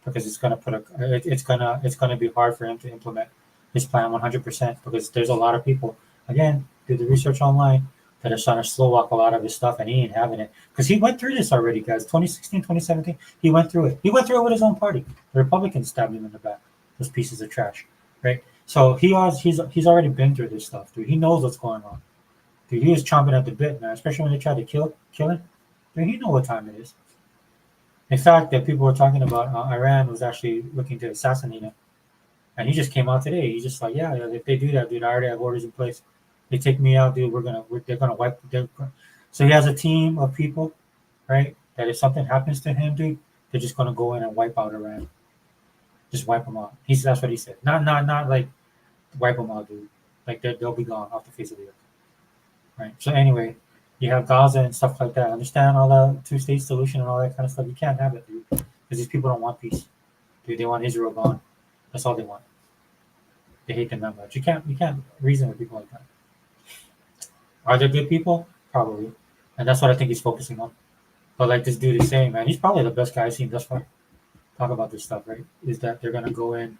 because it's gonna be hard for him to implement his plan 100%, because there's a lot of people, again, do the research online, that are trying to slow walk a lot of his stuff, and he ain't having it, because he went through this already, guys. 2016, 2017, he went through it. He went through it with his own party. The Republicans stabbed him in the back. Those pieces of trash, right? So he's already been through this stuff, dude. He knows what's going on. Dude, he was chomping at the bit, man, especially when they tried to kill him. Dude, he know what time it is. In fact, that people were talking about Iran was actually looking to assassinate him. And he just came out today. He's just like, yeah, if they do that, dude, I already have orders in place. They take me out, dude, they're gonna wipe. So he has a team of people, right, that if something happens to him, dude, they're just gonna go in and wipe out Iran. Just wipe them out. That's what he said. Not like wipe them out, dude. Like they'll be gone off the face of the earth. Right. So anyway, you have Gaza and stuff like that. I understand all the two-state solution and all that kind of stuff. You can't have it, dude, because these people don't want peace. Dude, they want Israel gone. That's all they want. They hate them that much. You can't reason with people like that. Are there good people? Probably, and that's what I think he's focusing on. But like this dude is saying, man, he's probably the best guy I've seen thus far. Talk about this stuff, right? Is that they're gonna go in,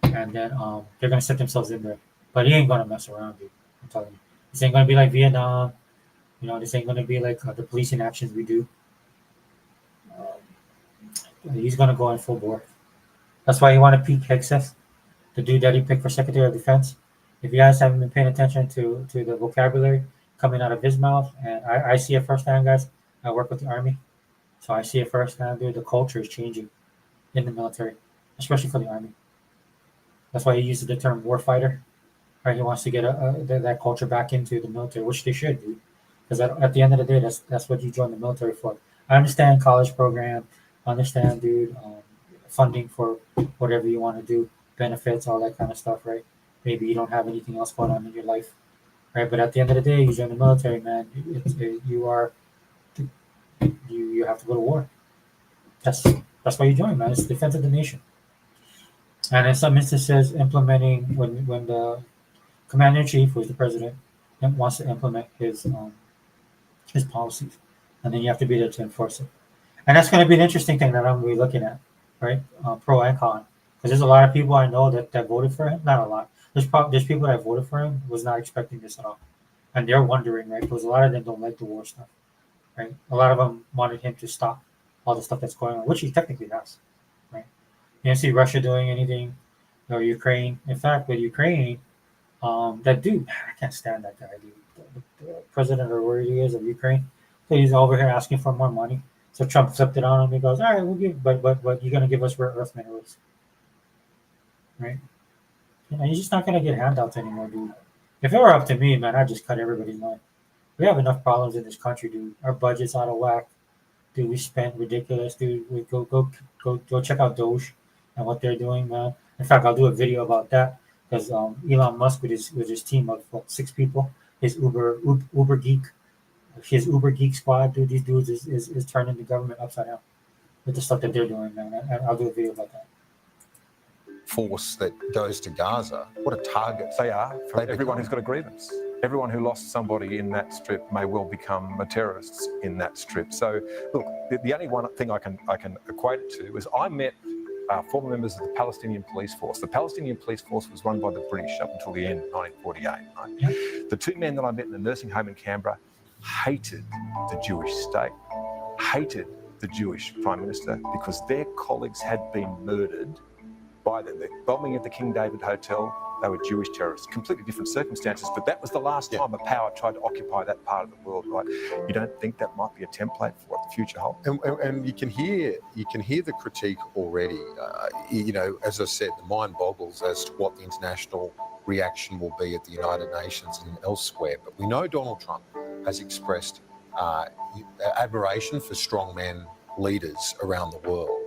and then they're gonna set themselves in there. But he ain't gonna mess around, dude. I'm telling you. This ain't gonna be like Vietnam, this ain't gonna be like the policing actions we do. He's gonna go in full bore. That's why you want to pick Hegseth, the dude that he picked for Secretary of Defense. If you guys haven't been paying attention to the vocabulary coming out of his mouth, and I see it firsthand, guys. I work with the Army, so I see it firsthand, dude. The culture is changing. in the military, especially for the army. That's why he uses the term warfighter. Right? He wants to get that culture back into the military, which they should do, because at the end of the day, that's what you join the military for. I understand college program, I understand, dude, funding for whatever you want to do, benefits, all that kind of stuff, right? Maybe you don't have anything else going on in your life, right? But at the end of the day, you join the military, man. You are you have to go to war. That's why you join, man. It's the defense of the nation. And in some instances, implementing when the commander in chief, who is the president, wants to implement his policies, and then you have to be there to enforce it. And that's going to be an interesting thing that I'm going to be looking at, right? Pro and con, because there's a lot of people I know that voted for him. Not a lot. There's people that voted for him was not expecting this at all, and they're wondering, right? Because a lot of them don't like the war stuff, right? A lot of them wanted him to stop all the stuff that's going on, which he technically has, right? You don't see Russia doing anything, or Ukraine. In fact, with Ukraine, that dude, man, I can't stand that guy, dude. The president or where he is of Ukraine. So he's over here asking for more money. So Trump flipped it on him. He goes, "All right, we'll give, but you're gonna give us rare earth minerals, right? You know, you're just not gonna get handouts anymore, dude. If it were up to me, man, I'd just cut everybody's money. We have enough problems in this country, dude. Our budget's out of whack, dude. We spent ridiculous, dude. We go check out Doge and what they're doing, man. In fact, I'll do a video about that because Elon Musk with his team of 6 people, his Uber geek, his Uber geek squad, dude. These dudes is turning the government upside down with the stuff that they're doing, man. And I'll do a video about that. Force that goes to Gaza, what a target They are for They everyone become. who's got a grievance. Everyone who lost somebody in that strip may well become a terrorist in that strip. So, look, the only one thing I can equate it to is I met former members of the Palestinian police force. The Palestinian police force was run by the British up until the end of 1948. Right? Yeah. The 2 men that I met in the nursing home in Canberra hated the Jewish state, hated the Jewish Prime Minister because their colleagues had been murdered by the bombing of the King David Hotel. They were Jewish terrorists, completely different circumstances, but that was the last time a power tried to occupy that part of the world, right? You don't think that might be a template for what the future holds? And you can hear the critique already. You know, as I said, the mind boggles as to what the international reaction will be at the United Nations and elsewhere. But we know Donald Trump has expressed admiration for strongman leaders around the world.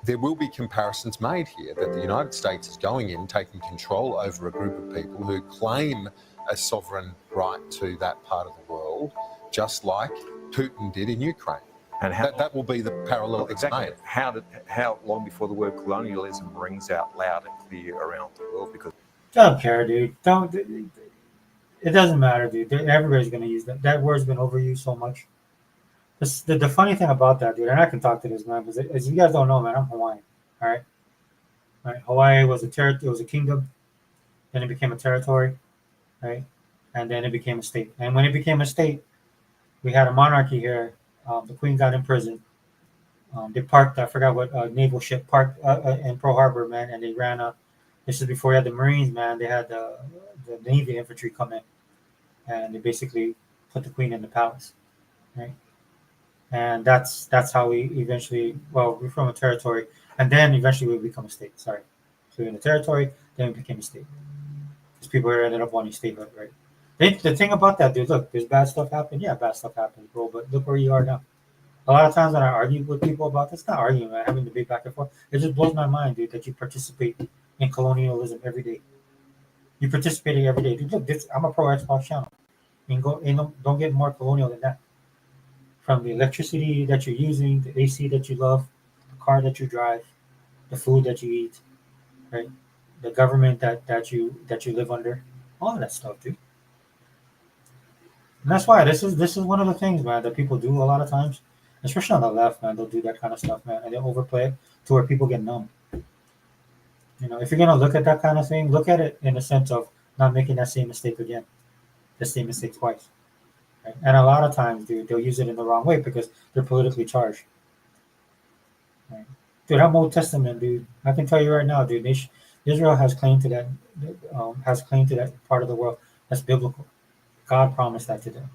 There will be comparisons made here that the United States is going in, taking control over a group of people who claim a sovereign right to that part of the world, just like Putin did in Ukraine. And That will be the parallel that's exactly made. how long before the word colonialism rings out loud and clear around the world? Because Don't care, dude. Don't. It doesn't matter, dude. Everybody's gonna use that. That word's been overused so much. The funny thing about that, dude, and I can talk to this, man, because as you guys don't know, man, I'm Hawaiian. All right, right. Hawaii was it was a kingdom, then it became a territory, right, and then it became a state. And when it became a state, we had a monarchy here. The queen got imprisoned. They parked, I forgot what naval ship parked in Pearl Harbor, man, and they ran a. This is before you had the Marines, man. They had the Navy infantry come in, and they basically put the queen in the palace, right? And that's how we eventually. Well, we're from a territory, and then eventually we become a state. Sorry, so we're in a territory, then we became a state. Because people here ended up wanting statehood, right? The thing about that, dude, look, there's bad stuff happen. Yeah, bad stuff happens, bro. But look where you are now. A lot of times when I argue with people about this, not arguing, man, having debate back and forth, it just blows my mind, dude, that you participate in colonialism every day. You participate every day, dude. Look, I'm a pro Xbox channel. Don't get more colonial than that. From the electricity that you're using, the AC that you love, the car that you drive, the food that you eat, right? The government that you live under, all of that stuff, dude. And that's why this is one of the things, man, that people do a lot of times, especially on the left, man. They'll do that kind of stuff, man, and they overplay it to where people get numb. You know, if you're gonna look at that kind of thing, look at it in the sense of not making that same mistake again, the same mistake twice. Right? And a lot of times, dude, they'll use it in the wrong way because they're politically charged. Right? Dude, I'm Old Testament, dude. I can tell you right now, dude. Israel has claim to that, part of the world. That's biblical. God promised that to them.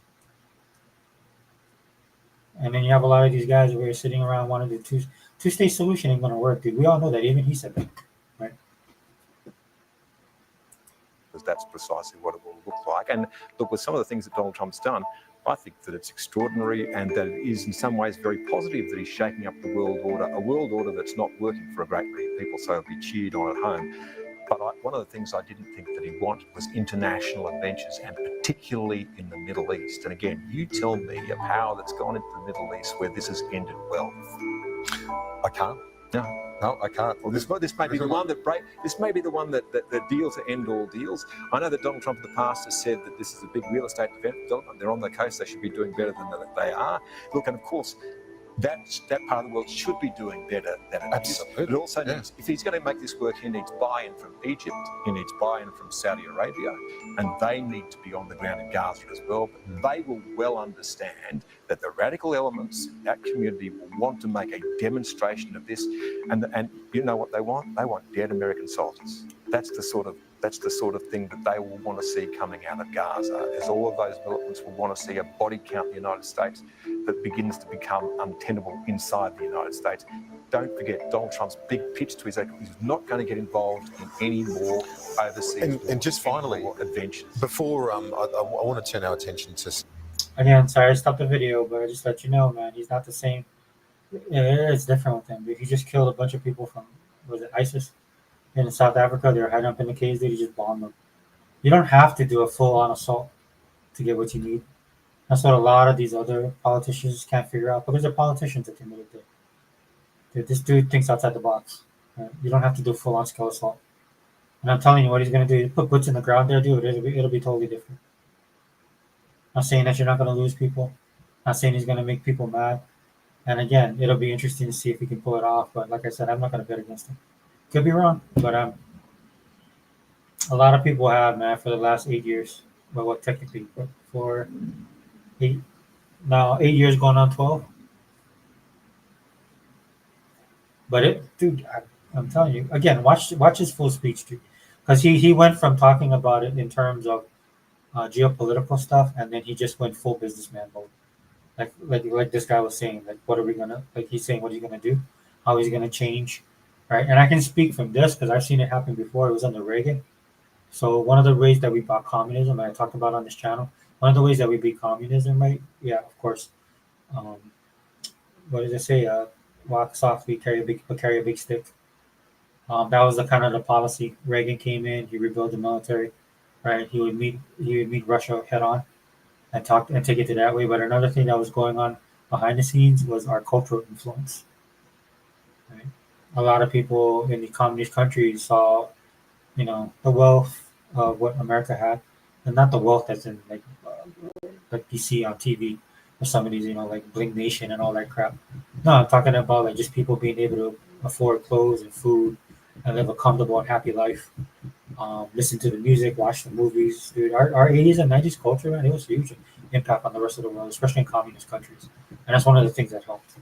And then you have a lot of these guys who are sitting around wanting to two-state solution ain't gonna work, dude. We all know that. Even he said that, right? Because that's precisely what it will look like. And look, with some of the things that Donald Trump's done, I think that it's extraordinary and that it is in some ways very positive that he's shaking up the world order, a world order that's not working for a great many people, so it'll be cheered on at home. But one of the things I didn't think that he wanted was international adventures, and particularly in the Middle East. And again, you tell me a power that's gone into the Middle East where this has ended well. I can't. No, I can't. Well, this may be the one that deals to end all deals. I know that Donald Trump in the past has said that this is a big real estate development. They're on the coast. They should be doing better than they are. Look, and of course, that part of the world should be doing better than it is. Absolutely. But it also needs, if he's going to make this work, he needs buy-in from Egypt, he needs buy-in from Saudi Arabia, and they need to be on the ground in Gaza as well. But they will well understand that the radical elements in that community will want to make a demonstration of this. And you know what they want? They want dead American soldiers. That's the sort of thing that they will want to see coming out of Gaza, as all of those militants will want to see a body count in the United States that begins to become untenable inside the United States. Don't forget, Donald Trump's big pitch to his aide, he's not going to get involved in any more overseas And just finally, adventures. Before I want to turn our attention to... Again, sorry I stopped the video, but I just let you know, man, he's not the same. It's different with him. If he just killed a bunch of people from, was it ISIS? In South Africa, they were hiding up in the caves, they just bombed them. You don't have to do a full-on assault to get what you need. That's what a lot of these other politicians can't figure out, because they're politicians at the end of the day. Dude, this dude thinks outside the box. Right? You don't have to do a full-on scale assault. And I'm telling you what he's going to do. You put boots in the ground there, dude, it'll be totally different. Not saying that you're not going to lose people. Not saying he's going to make people mad. And again, it'll be interesting to see if he can pull it off. But like I said, I'm not going to bet against him. Could be wrong, but a lot of people have, man, for the last 8 years. Well, what technically, for 8 years going on 12. But dude, I'm telling you again. Watch his full speech, dude, because he went from talking about it in terms of geopolitical stuff, and then he just went full businessman mode. Like this guy was saying, like, what are we gonna, like, he's saying, what are you gonna do? How is he gonna change? Right, and I can speak from this because I've seen it happen before. It was under Reagan. So one of the ways that we bought communism, and I talked about on this channel, one of the ways that we beat communism, right? Yeah, of course. What does it say? Walk softly, carry a big stick. That was the kind of the policy. Reagan came in, he rebuilt the military, right? He would meet Russia head on and talk and take it to that way. But another thing that was going on behind the scenes was our cultural influence. Right? A lot of people in the communist countries saw, the wealth of what America had, and not the wealth that's in like you see on TV or some of these, like Blink Nation and all that crap. No, I'm talking about like just people being able to afford clothes and food and live a comfortable and happy life. Listen to the music, watch the movies, dude. Our 80s and 90s culture, man, it was huge impact on the rest of the world, especially in communist countries, and that's one of the things that helped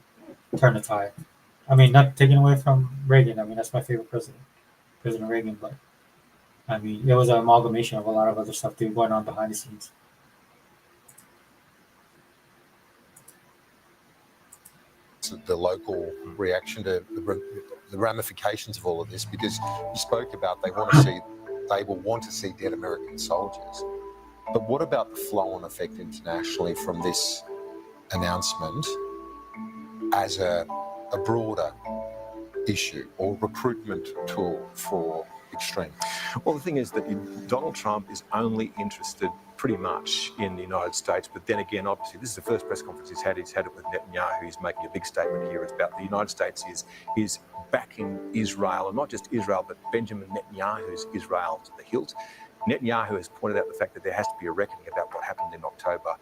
turn the tide. I mean, not taking away from Reagan. I mean, that's my favorite president, President Reagan. But I mean, it was an amalgamation of a lot of other stuff too going on behind the scenes. The local reaction to the ramifications of all of this, because you spoke about they will want to see dead American soldiers. But what about the flow-on effect internationally from this announcement as a broader issue or recruitment tool for extreme? Well, the thing is that Donald Trump is only interested pretty much in the United States, but then again, obviously, this is the first press conference he's had. He's had it with Netanyahu. He's making a big statement here. It's about the United States is backing Israel, and not just Israel, but Benjamin Netanyahu's Israel to the hilt. Netanyahu has pointed out the fact that there has to be a reckoning about what happened in October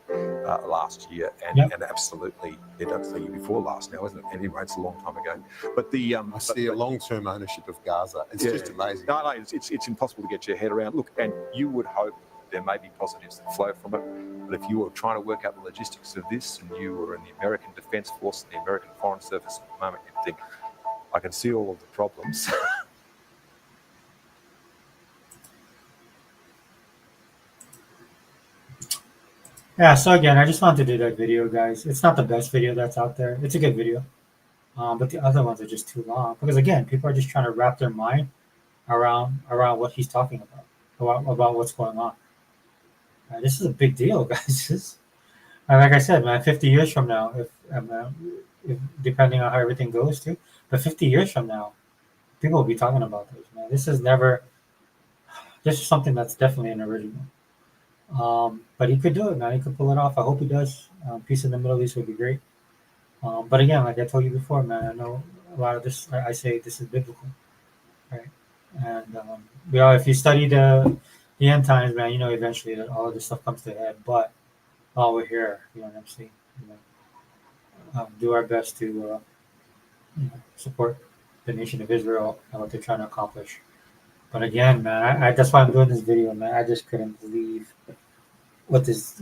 last year, and absolutely, it's the year before last now, isn't it? Anyway, it's a long time ago. But I see a long-term ownership of Gaza. It's just amazing. No, it's impossible to get your head around. Look, and you would hope there may be positives that flow from it, but if you were trying to work out the logistics of this, and you were in the American Defense Force and the American Foreign Service at the moment, you'd think, I can see all of the problems. Yeah, so again, I just wanted to do that video, guys. It's not the best video that's out there. It's a good video. But the other ones are just too long because again, people are just trying to wrap their mind around what he's talking about what's going on. This is a big deal, guys. Like I said, man, 50 years from now, if depending on how everything goes, too, but 50 years from now, people will be talking about this, man. This is something that's definitely an original. But he could do it, man. He could pull it off. I hope he does. Peace in the Middle East would be great. But again, like I told you before, man, I know a lot of this. I say this is biblical, right? And if you study the end times, man, you know eventually that all of this stuff comes to a head. But while we're here, you know what I'm saying. Do our best to support the nation of Israel and what they're trying to accomplish. But again, man, that's why I'm doing this video, man. I just couldn't believe what this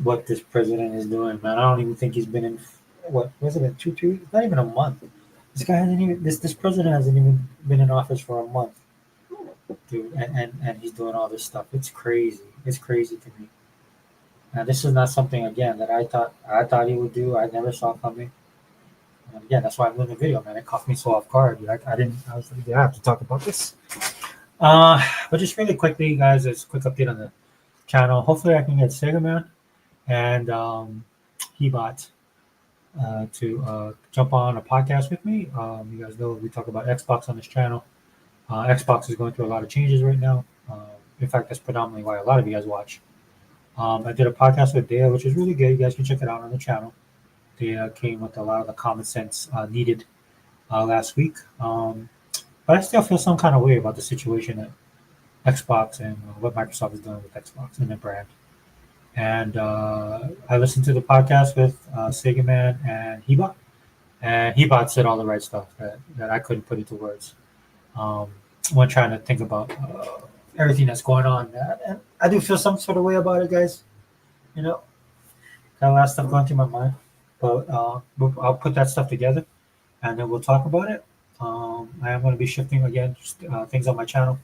president is doing, man. I don't even think he's been in what was it been 2 3 weeks? Not even a month. This president hasn't even been in office for a month, dude, and he's doing all this stuff. It's crazy. It's crazy to me. And this is not something again that I thought he would do. I never saw coming. And again, that's why I'm doing the video, man. It caught me so off guard. I didn't. I was like, yeah, I have to talk about this. But just really quickly, guys, just a quick update on the channel. Hopefully, I can get Sega Man and Hebot to jump on a podcast with me. You guys know we talk about Xbox on this channel. Xbox is going through a lot of changes right now. In fact, that's predominantly why a lot of you guys watch. I did a podcast with Dale, which is really good. You guys can check it out on the channel. They came with a lot of the common sense needed last week. But I still feel some kind of way about the situation at Xbox and what Microsoft is doing with Xbox and their brand. And I listened to the podcast with Sega Man and Hebot. And Hebot said all the right stuff that I couldn't put into words when trying to think about everything that's going on. And I do feel some sort of way about it, guys. You know, got a lot of stuff going through my mind. But I'll put that stuff together and then we'll talk about it. I am going to be shifting again things on my channel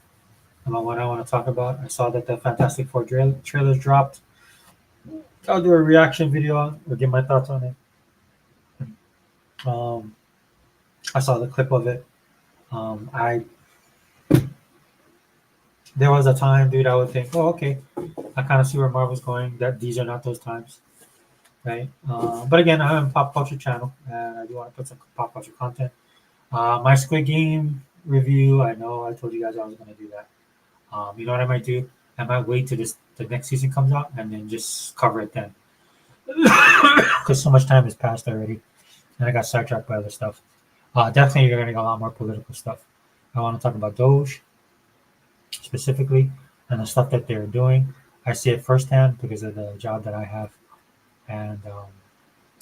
about what I want to talk about. I saw that the Fantastic Four trailers dropped. I'll do a reaction video or give my thoughts on it. I saw the clip of it. There was a time, dude, I would think, oh, okay, I kind of see where Marvel's going. That these are not those times, right? But again, I have a pop culture channel, and I do want to put some pop culture content. My Squid Game review, I know I told you guys I was going to do that. You know what I might do? I might wait till the next season comes out and then just cover it then. Because so much time has passed already. And I got sidetracked by other stuff. Definitely, you're going to get a lot more political stuff. I want to talk about Doge specifically and the stuff that they're doing. I see it firsthand because of the job that I have. And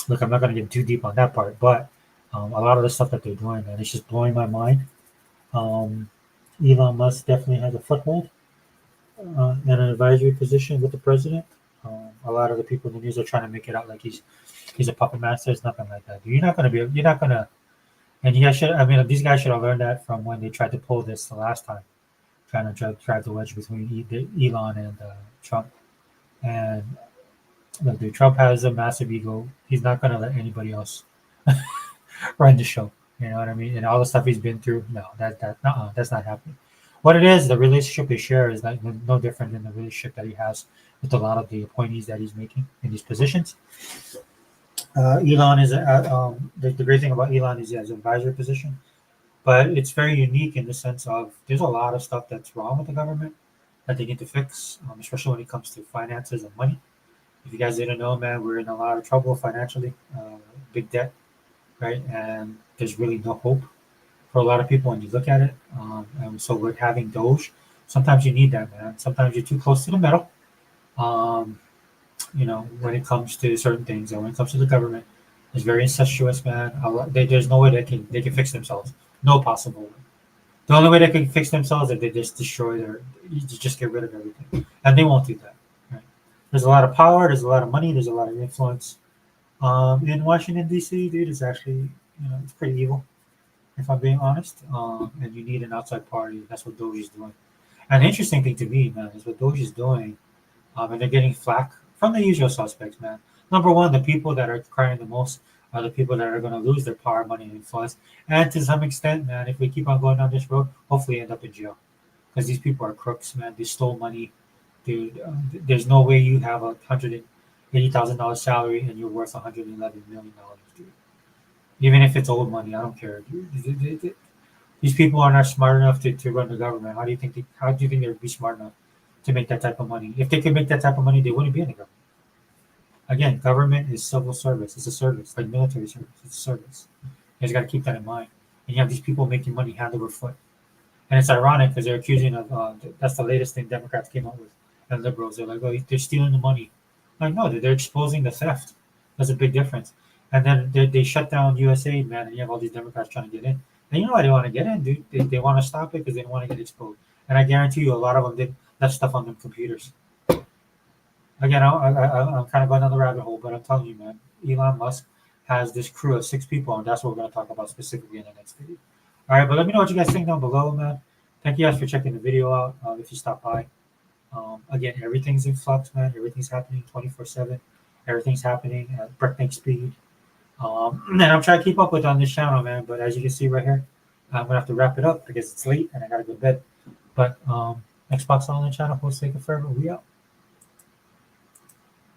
look, I'm not going to get too deep on that part, but a lot of the stuff that they're doing, man, it's just blowing my mind. Elon Musk definitely has a foothold in an advisory position with the president. A lot of the people in the news are trying to make it out like he's a puppet master. It's nothing like that. You're not going to, and you guys should, I mean, these guys should have learned that from when they tried to pull this the last time, trying to drive the wedge between Elon and Trump. And look, dude, Trump has a massive ego. He's not going to let anybody else run the show. You know what I mean? And all the stuff he's been through, no, that's not happening. What it is, the relationship they share is like no different than the relationship that he has with a lot of the appointees that he's making in these positions. Elon is the great thing about Elon is he has an advisory position, but it's very unique in the sense of there's a lot of stuff that's wrong with the government that they need to fix, especially when it comes to finances and money. If you guys didn't know, man, we're in a lot of trouble financially, big debt, right? And there's really no hope for a lot of people when you look at it. And so with having Doge, sometimes you need that, man. Sometimes you're too close to the metal. When it comes to certain things, and when it comes to the government, it's very incestuous, man. There's no way they can fix themselves. No possible way. The only way they can fix themselves is if they just just get rid of everything, and they won't do that. Right? There's a lot of power. There's a lot of money. There's a lot of influence. In Washington D.C., dude, it's actually it's pretty evil, if I'm being honest. And you need an outside party. That's what Doge is doing. And the interesting thing to me, man, is what Doge is doing. And they're getting flack from the usual suspects, man. number one, the people that are crying the most are the people that are going to lose their power, money, and influence. And to some extent, man, if we keep on going down this road, hopefully end up in jail. Because these people are crooks, man. They stole money. Dude, there's no way you have $180,000 salary and you're worth $111 million, dude. Even if it's old money, I don't care, dude. These people are not smart enough to run the government. How do you think they would be smart enough to make that type of money? If they could make that type of money, they wouldn't be in the government. Again, government is civil service. It's a service, like military service. It's a service. You guys got to keep that in mind. And you have these people making money hand over foot. And it's ironic because they're accusing of that's the latest thing Democrats came up with, and liberals. They're like, oh, they're stealing the money. Like, no, they're exposing the theft. There's a big difference. And then they shut down USAID, man, and you have all these Democrats trying to get in. And you know why they want to get in, dude? They want to stop it because they don't want to get exposed. And I guarantee you, a lot of them did that stuff on their computers. Again, I'm kind of going down the rabbit hole, but I'm telling you, man, Elon Musk has this crew of 6 people, and that's what we're going to talk about specifically in the next video. All right, but let me know what you guys think down below, man. Thank you guys for checking the video out. If you stop by, again, everything's in flux, man. Everything's happening 24/7. Everything's happening at breakneck speed. And I'm trying to keep up with on this channel, man. But as you can see right here, I'm gonna have to wrap it up because it's late and I gotta go to bed. But Xbox Online channel, host Sega Forever. We out.